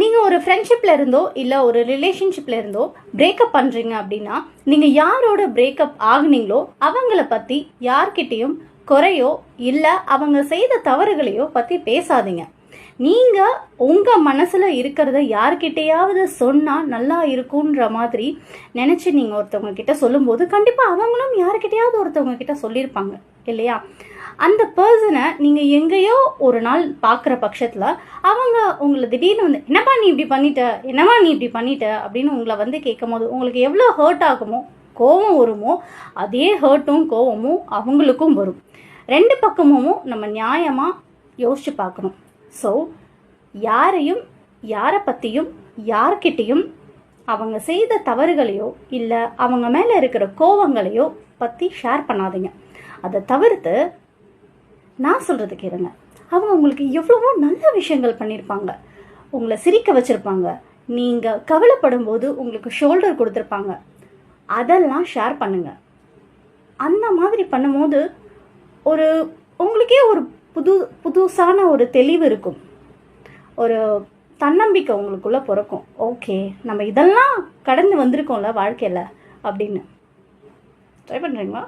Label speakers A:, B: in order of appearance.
A: நீங்கள் ஒரு ஃப்ரெண்ட்ஷிப்பில் இருந்தோ இல்லை ஒரு ரிலேஷன்ஷிப்பில் இருந்தோ பிரேக்கப் பண்ணுறீங்க அப்படின்னா நீங்கள் யாரோட பிரேக்கப் ஆகுனீங்களோ அவங்கள பற்றி யார்கிட்டையும் குறையோ இல்லை அவங்க செய்த தவறுகளையோ பற்றி பேசாதீங்க. நீங்கள் உங்கள் மனசில் இருக்கிறத யார்கிட்டையாவது சொன்னால் நல்லா இருக்குன்ற மாதிரி நினச்சி நீங்கள் ஒருத்தவங்க கிட்ட சொல்லும்போது கண்டிப்பாக அவங்களும் யார்கிட்டையாவது ஒருத்தவங்க கிட்ட சொல்லியிருப்பாங்க இல்லையா? அந்த பர்சனை நீங்கள் எங்கேயோ ஒரு நாள் பார்க்குற பட்சத்தில் அவங்க உங்களை திடீர்னு வந்து என்னப்பா நீ இப்படி பண்ணிட்ட, என்னவா நீ இப்படி பண்ணிட்ட அப்படின்னு உங்களை வந்து கேட்கும் போது உங்களுக்கு எவ்வளோ ஹர்ட் ஆகுமோ, கோபம் வருமோ, அதே ஹர்ட்டும் கோபமும் அவங்களுக்கும் வரும். ரெண்டு பக்கமும் நம்ம நியாயமாக யோசிச்சு பார்க்கணும். ஸோ யாரை பற்றியும் யார்கிட்டையும் அவங்க செய்த தவறுகளையோ இல்லை அவங்க மேலே இருக்கிற கோவங்களையோ பற்றி ஷேர் பண்ணாதீங்க. அதை தவிர்த்து நான் சொல்கிறது கேளுங்க. அவங்க உங்களுக்கு எவ்வளவோ நல்ல விஷயங்கள் பண்ணியிருப்பாங்க, உங்களை சிரிக்க வச்சுருப்பாங்க, நீங்கள் கவலைப்படும் போது உங்களுக்கு ஷோல்டர் கொடுத்துருப்பாங்க, அதெல்லாம் ஷேர் பண்ணுங்கள். அந்த மாதிரி பண்ணும்போது ஒரு உங்களுக்கே ஒரு புதுசான ஒரு தெளிவு இருக்கும், ஒரு தன்னம்பிக்கை உங்களுக்குள்ளே பிறக்கும். ஓகே, நம்ம இதெல்லாம் கடந்து வந்திருக்கோம்ல வாழ்க்கையில் அப்படின்னு. ட்ரை பண்ணுறீங்களா?